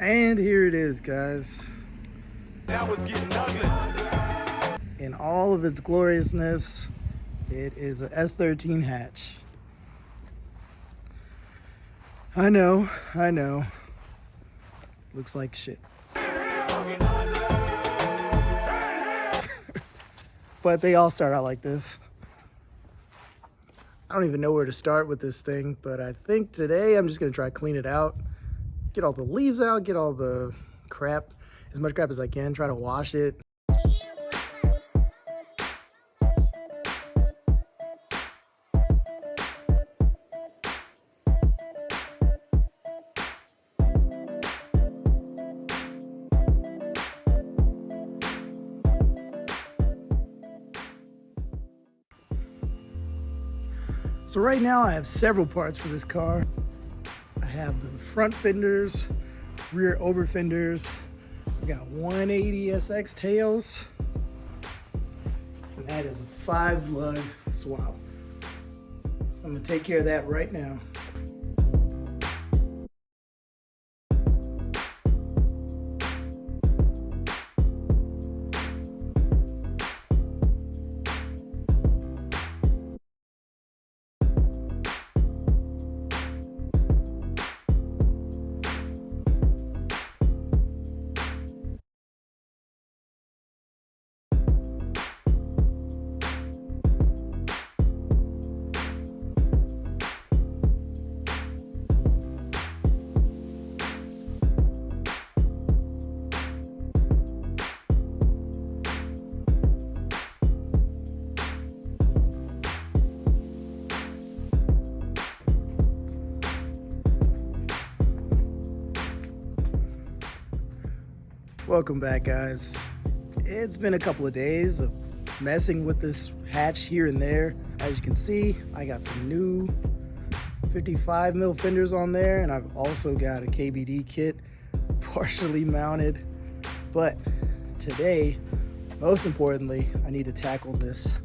And here it is, guys. That was getting ugly. In all of its gloriousness, it is a S13 hatch. I know. Looks like shit. But they all start out like this. I don't even know where to start with this thing, but I think today I'm just gonna try to clean it out. Get all the leaves out, get all the crap, as much crap as I can, try to wash it. So right now I have several parts for this car. I have the front fenders, rear over fenders. We got 180 SX tails. And that is a 5-lug swap. I'm gonna take care of that right now. Welcome back, guys. It's been a couple of days of messing with this hatch here and there. As you can see, I got some new 55 mil fenders on there, and I've also got a KBD kit partially mounted. But today, most importantly, I need to tackle this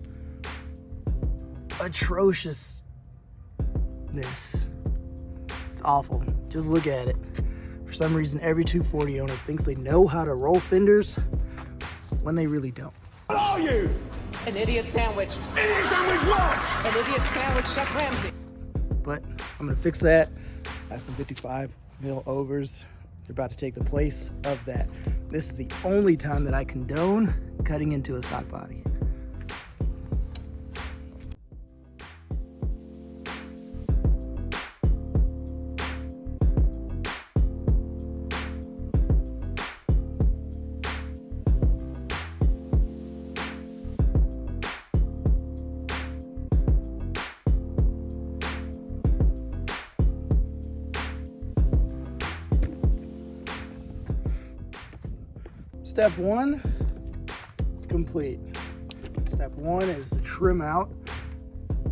atrociousness. It's awful. Just look at it. For some reason, every 240 owner thinks they know how to roll fenders when they really don't. What are you? An idiot sandwich. Idiot sandwich what? An idiot sandwich, Chef Ramsay. But I'm gonna fix that. I have some 55 mil overs. They're about to take the place of that. This is the only time that I condone cutting into a stock body. Step one, complete. Step one is to trim out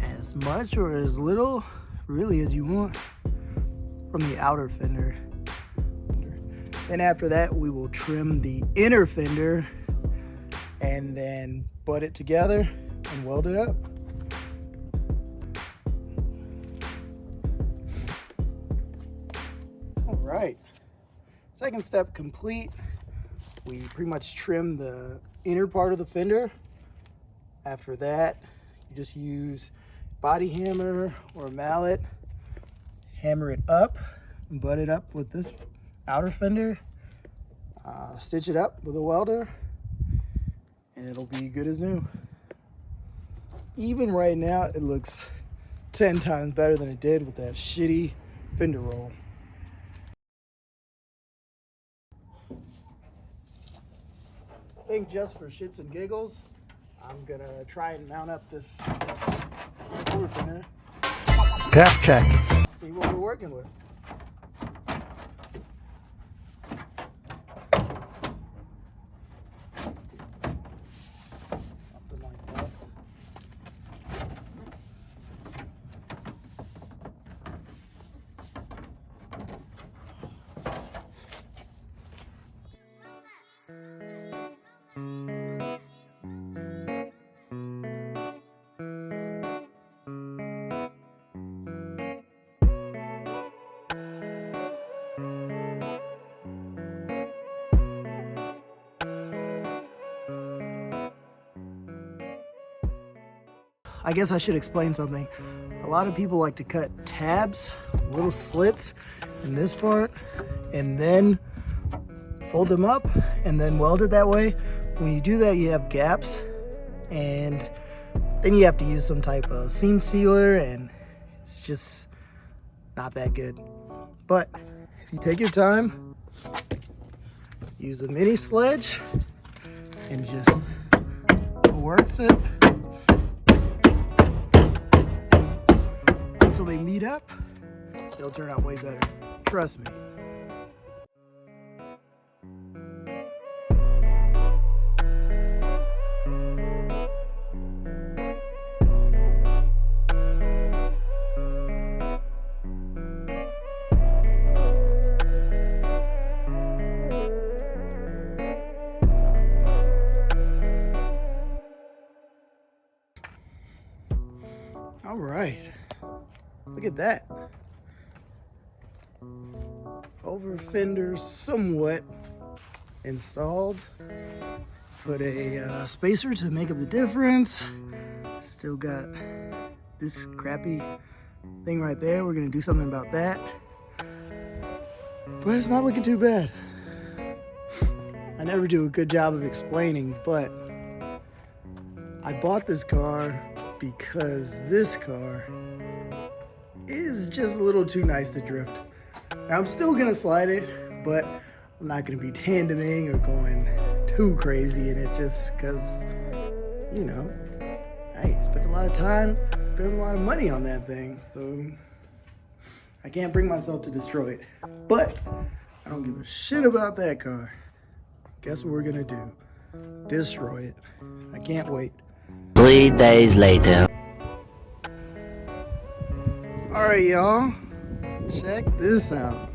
as much or as little, really, as you want from the outer fender. Then after that, we will trim the inner fender and then butt it together and weld it up. All right, second step complete. We pretty much trim the inner part of the fender. After that, you just use body hammer or a mallet, hammer it up and butt it up with this outer fender, stitch it up with a welder, and it'll be good as new. Even right now, it looks 10 times better than it did with that shitty fender roll. I think just for shits and giggles, I'm gonna try and mount up this over fender. Cap check. See what we're working with. Something like that. I guess I should explain something. A lot of people like to cut tabs, little slits in this part, and then fold them up and then weld it that way. When you do that, you have gaps, and then you have to use some type of seam sealer, and it's just not that good. But if you take your time, use a mini sledge and just works it until they meet up, it'll turn out way better. Trust me. All right, look at that. Over fender somewhat installed. Put a spacer to make up the difference. Still got this crappy thing right there. We're gonna do something about that. But it's not looking too bad. I never do a good job of explaining, but I bought this car because this car is just a little too nice to drift. Now, I'm still gonna slide it, but I'm not gonna be tandeming or going too crazy in it just because, you know, I spent a lot of time, spent a lot of money on that thing, so I can't bring myself to destroy it. But I don't give a shit about that car. Guess what we're gonna do? Destroy it. I can't wait. 3 days later. All right, y'all, check this out.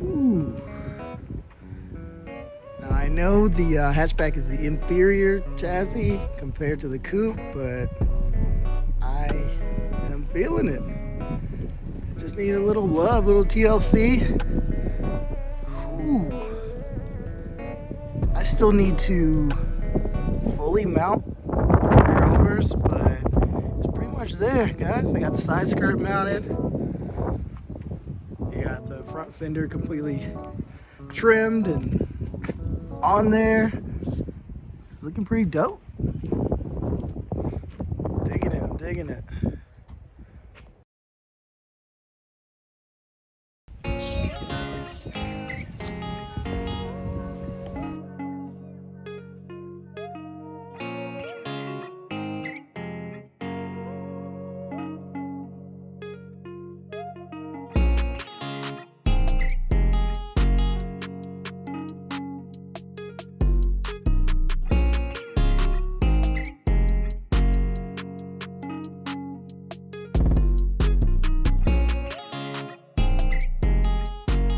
Ooh. Now, I know the hatchback is the inferior chassis compared to the coupe, but I am feeling it. Just need a little love, little TLC. Ooh. I still need to fully mount rear-overs, but it's pretty much there, guys. I got the side skirt mounted. You got the front fender completely trimmed and on there. It's looking pretty dope. Digging it, I'm digging it.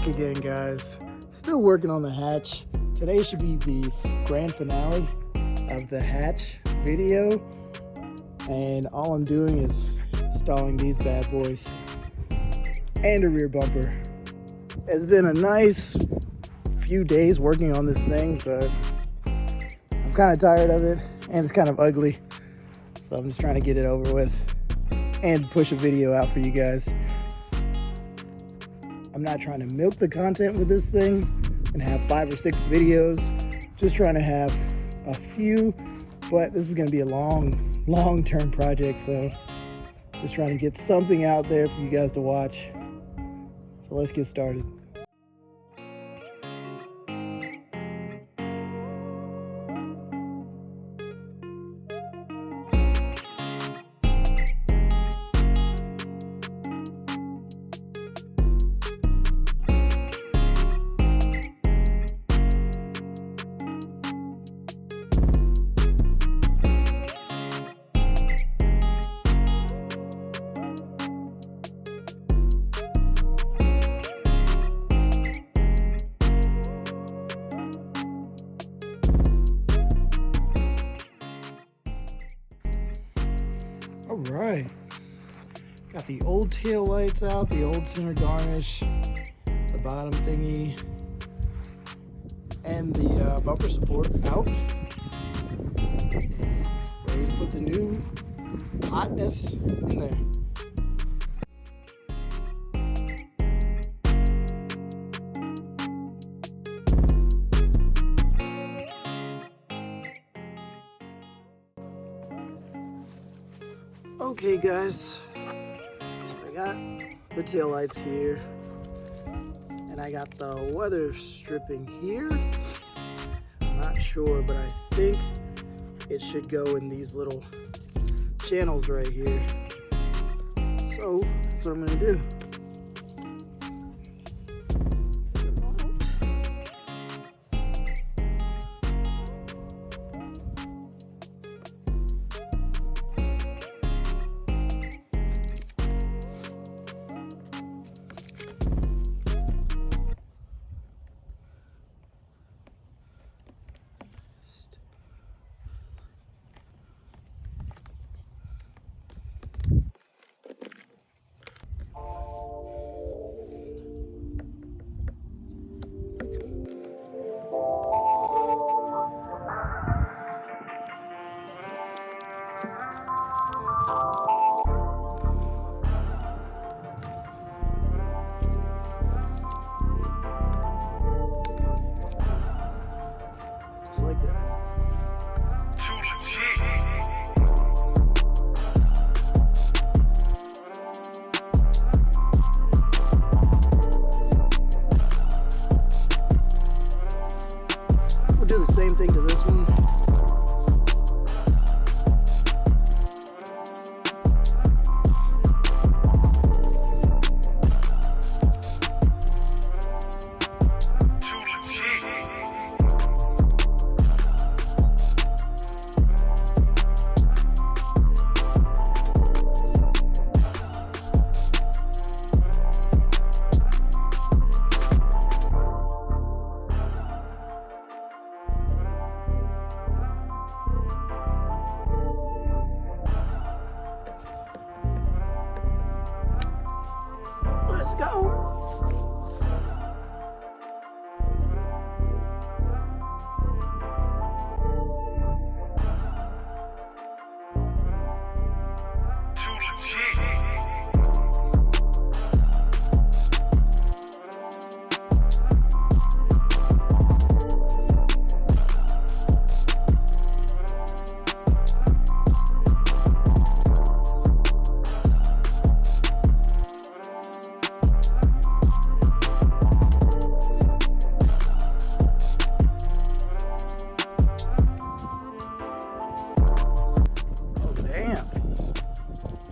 Again, guys, still working on the hatch. Today should be the grand finale of the hatch video, and all I'm doing is installing these bad boys and a rear bumper. It's been a nice few days working on this thing, but I'm kind of tired of it and it's kind of ugly, so I'm just trying to get it over with and push a video out for you guys. I'm not trying to milk the content with this thing and have 5 or 6 videos. Just trying to have a few, but this is going to be a long-term project, so just trying to get something out there for you guys to watch. So let's get started. All right, got the old tail lights out, the old center garnish, the bottom thingy, and the bumper support out. And ready to put the new hotness in there. Okay guys, so I got the taillights here, and I got the weather stripping here. I'm not sure, but I think it should go in these little channels right here. So that's what I'm gonna do. Just like that. We'll do the same thing to this one. Let's go.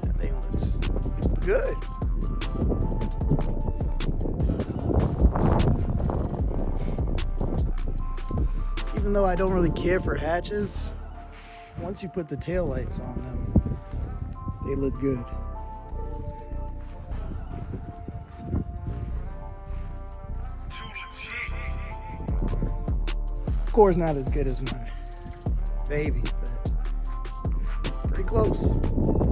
That thing looks good. Even though I don't really care for hatches, once you put the tail lights on them, they look good. Of course, not as good as my baby, but pretty close.